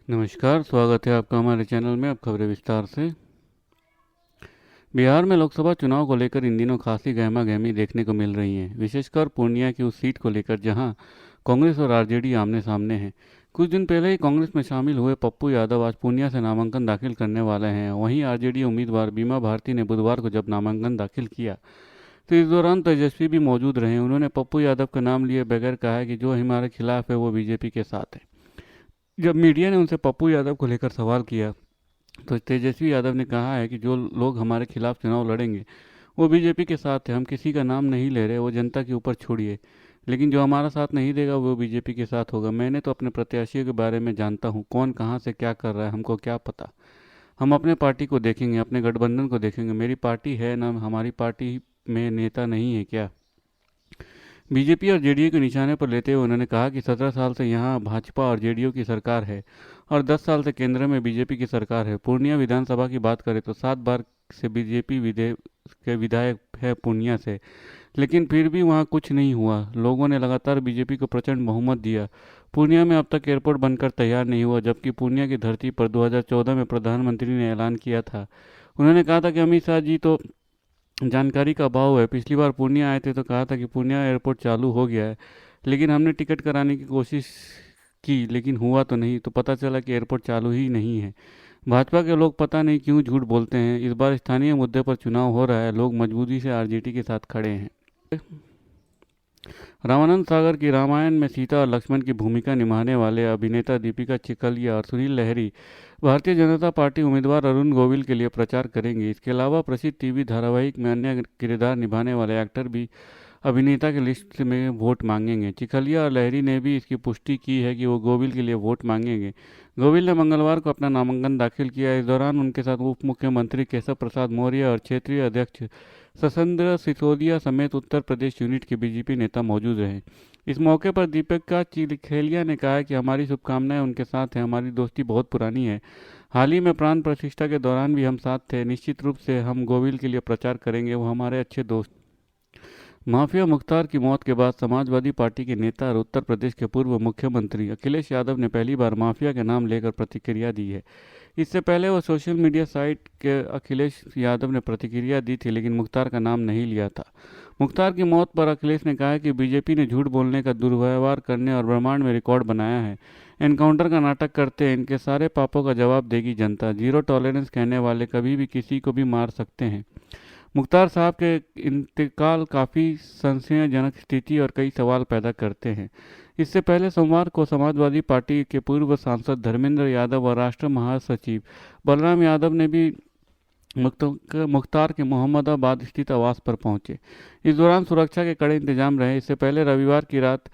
नमस्कार, स्वागत है आपका हमारे चैनल में। अब खबरें विस्तार से। बिहार में लोकसभा चुनाव को लेकर इन दिनों खासी गहमा-गहमी देखने को मिल रही है, विशेषकर पूर्णिया की उस सीट को लेकर जहां कांग्रेस और आरजेडी आमने-सामने हैं। कुछ दिन पहले ही कांग्रेस में शामिल हुए पप्पू यादव आज पूर्णिया से नामांकन दाखिल करने वाले हैं। वहीं आरजेडी उम्मीदवार बीमा भारती ने बुधवार को जब नामांकन दाखिल किया, तो इस दौरान तेजस्वी भी मौजूद रहे। उन्होंने पप्पू यादव का नाम लिए बगैर कहा कि जो हमारे खिलाफ है वो बीजेपी के साथ है। जब मीडिया ने उनसे पप्पू यादव को लेकर सवाल किया, तो तेजस्वी यादव ने कहा है कि जो लोग हमारे खिलाफ चुनाव लड़ेंगे वो बीजेपी के साथ है। हम किसी का नाम नहीं ले रहे, वो जनता के ऊपर छोड़िए, लेकिन जो हमारा साथ नहीं देगा वो बीजेपी के साथ होगा। मैंने तो अपने प्रत्याशियों के बारे में जानता हूँ, कौन कहाँ से क्या कर रहा है हमको क्या पता। हम अपने पार्टी को देखेंगे, अपने गठबंधन को देखेंगे। मेरी पार्टी है ना, हमारी पार्टी में नेता नहीं है क्या? बीजेपी और जेडीयू के निशाने पर लेते हुए उन्होंने कहा कि 17 साल से यहाँ भाजपा और जेडीयू की सरकार है और 10 साल से केंद्र में बीजेपी की सरकार है। पूर्णिया विधानसभा की बात करें तो 7 बार से बीजेपी के विधायक है पूर्णिया से, लेकिन फिर भी वहाँ कुछ नहीं हुआ। लोगों ने लगातार बीजेपी को प्रचंड बहुमत दिया। पूर्णिया में अब तक एयरपोर्ट बनकर तैयार नहीं हुआ, जबकि पूर्णिया की धरती पर 2014 में प्रधानमंत्री ने ऐलान किया था। उन्होंने कहा था कि अमित शाह जी तो जानकारी का अभाव है। पिछली बार पूर्णिया आए थे तो कहा था कि पूर्णिया एयरपोर्ट चालू हो गया है, लेकिन हमने टिकट कराने की कोशिश की, लेकिन हुआ तो नहीं। तो पता चला कि एयरपोर्ट चालू ही नहीं है। भाजपा के लोग पता नहीं क्यों झूठ बोलते हैं। इस बार स्थानीय मुद्दे पर चुनाव हो रहा है, लोग मजबूती से आरजेडी के साथ खड़े हैं। रामानंद सागर की रामायण में सीता और लक्ष्मण की भूमिका निभाने वाले अभिनेता दीपिका चिखलिया और सुनील लहरी भारतीय जनता पार्टी उम्मीदवार अरुण गोविल के लिए प्रचार करेंगे। इसके अलावा प्रसिद्ध टीवी धारावाहिक में अन्य किरदार निभाने वाले एक्टर भी अभिनेता की लिस्ट में वोट मांगेंगे। चिखलिया और लहरी ने भी इसकी पुष्टि की है कि वो गोविल के लिए वोट मांगेंगे। गोविल ने मंगलवार को अपना नामांकन दाखिल किया। इस दौरान उनके साथ उप मुख्यमंत्री केशव प्रसाद मौर्य और क्षेत्रीय अध्यक्ष सशेंद्र सिसोदिया समेत उत्तर प्रदेश यूनिट के बीजेपी नेता मौजूद रहे। इस मौके पर दीपिका चिखलिया ने कहा कि हमारी शुभकामनाएं उनके साथ हैं, हमारी दोस्ती बहुत पुरानी है। हाल ही में प्राण प्रतिष्ठा के दौरान भी हम साथ थे। निश्चित रूप से हम गोविल के लिए प्रचार करेंगे, वो हमारे अच्छे दोस्त। माफिया मुख्तार की मौत के बाद समाजवादी पार्टी के नेता और उत्तर प्रदेश के पूर्व मुख्यमंत्री अखिलेश यादव ने पहली बार माफिया के नाम लेकर प्रतिक्रिया दी है। इससे पहले वो सोशल मीडिया साइट के अखिलेश यादव ने प्रतिक्रिया दी थी, लेकिन मुख्तार का नाम नहीं लिया था। मुख्तार की मौत पर अखिलेश ने कहा है कि बीजेपी ने झूठ बोलने का दुर्व्यवहार करने और ब्रह्मांड में रिकॉर्ड बनाया है। एनकाउंटर का नाटक करते हैं, इनके सारे पापों का जवाब देगी जनता। जीरो टॉलरेंस कहने वाले कभी भी किसी को भी मार सकते हैं। मुख्तार साहब के इंतकाल काफ़ी संशयजनक स्थिति और कई सवाल पैदा करते हैं। इससे पहले सोमवार को समाजवादी पार्टी के पूर्व सांसद धर्मेंद्र यादव और राष्ट्रीय महासचिव बलराम यादव ने भी मुख्तार के मोहम्मदाबाद स्थित आवास पर पहुंचे। इस दौरान सुरक्षा के कड़े इंतजाम रहे। इससे पहले रविवार की रात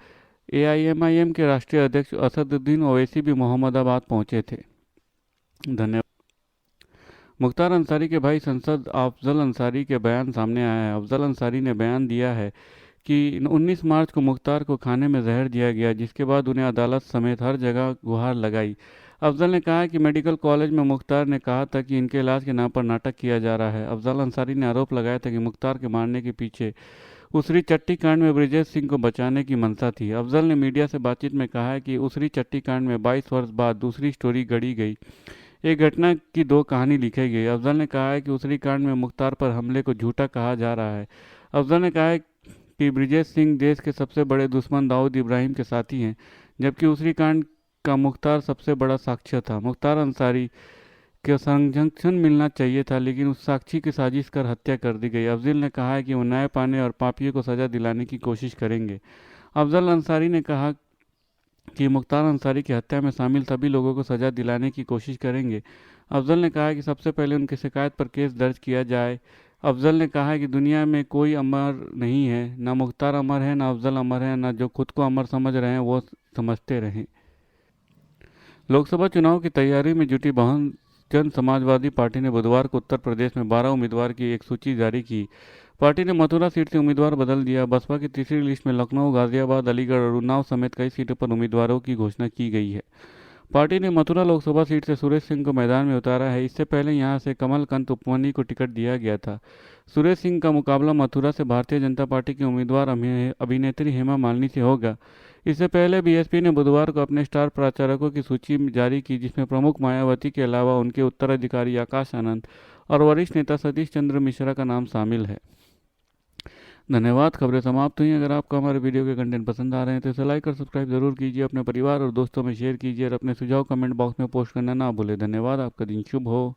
एआईएमआईएम के राष्ट्रीय अध्यक्ष असदुद्दीन ओवैसी भी मोहम्मदाबाद पहुंचे थे। धन्यवाद। मुख्तार अंसारी के भाई सांसद अफजल अंसारी के बयान सामने आया है। अफजल अंसारी ने बयान दिया है कि 19 मार्च को मुख्तार को खाने में जहर दिया गया, जिसके बाद उन्हें अदालत समेत हर जगह गुहार लगाई। अफजल ने कहा कि मेडिकल कॉलेज में मुख्तार ने कहा था कि इनके इलाज के नाम पर नाटक किया जा रहा है। अफजल अंसारी ने आरोप लगाया था कि मुख्तार के मारने के पीछे उसरी चट्टी कांड में ब्रिजेश सिंह को बचाने की मंशा थी। अफजल ने मीडिया से बातचीत में कहा है कि उसरी चट्टी कांड में 22 वर्ष बाद दूसरी स्टोरी गढ़ी गई। एक घटना की दो कहानी लिखी गई। अफजल ने कहा है कि उसरी कांड में मुख्तार पर हमले को झूठा कहा जा रहा है। अफजल ने कहा है कि ब्रिजेश सिंह देश के सबसे बड़े दुश्मन दाऊद इब्राहिम के साथी हैं, जबकि उसरी कांड का मुख्तार सबसे बड़ा साक्ष्य था। मुख्तार अंसारी के संरक्षण मिलना चाहिए था, लेकिन उस साक्षी की साजिश कर हत्या कर दी गई। अफजल ने कहा है कि वो न्याय पाने और पापियों को सजा दिलाने की कोशिश करेंगे। अफजल अंसारी ने कहा कि मुख्तार अंसारी की हत्या में शामिल सभी लोगों को सजा दिलाने की कोशिश करेंगे। अफजल ने कहा है कि सबसे पहले उनकी शिकायत पर केस दर्ज किया जाए। अफजल ने कहा है कि दुनिया में कोई अमर नहीं है, ना मुख्तार अमर है, ना अफजल अमर है, ना जो खुद को अमर समझ रहे हैं वो समझते रहें। लोकसभा चुनाव की तैयारी में जुटी बहुजन समाजवादी पार्टी ने बुधवार को उत्तर प्रदेश में 12 उम्मीदवार की एक सूची जारी की। पार्टी ने मथुरा सीट से उम्मीदवार बदल दिया। बसपा की तीसरी लिस्ट में लखनऊ, गाजियाबाद, अलीगढ़ और उन्नाव समेत कई सीटों पर उम्मीदवारों की घोषणा की गई है। पार्टी ने मथुरा लोकसभा सीट से सुरेश सिंह को मैदान में उतारा है। इससे पहले यहां से कमलकांत उपमन्यु को टिकट दिया गया था। सुरेश सिंह का मुकाबला मथुरा से भारतीय जनता पार्टी की उम्मीदवार अभिनेत्री हेमा मालिनी से होगा। इससे पहले बीएसपी ने बुधवार को अपने स्टार प्रचारकों की सूची जारी की, जिसमें प्रमुख मायावती के अलावा उनके उत्तराधिकारी आकाश आनंद और वरिष्ठ नेता सतीश चंद्र मिश्रा का नाम शामिल है। धन्यवाद। खबरें समाप्त हुई। अगर आपको हमारे वीडियो के कंटेंट पसंद आ रहे हैं तो इसे लाइक और सब्सक्राइब जरूर कीजिए, अपने परिवार और दोस्तों में शेयर कीजिए और अपने सुझाव कमेंट बॉक्स में पोस्ट करना ना भूलें। धन्यवाद। आपका दिन शुभ हो।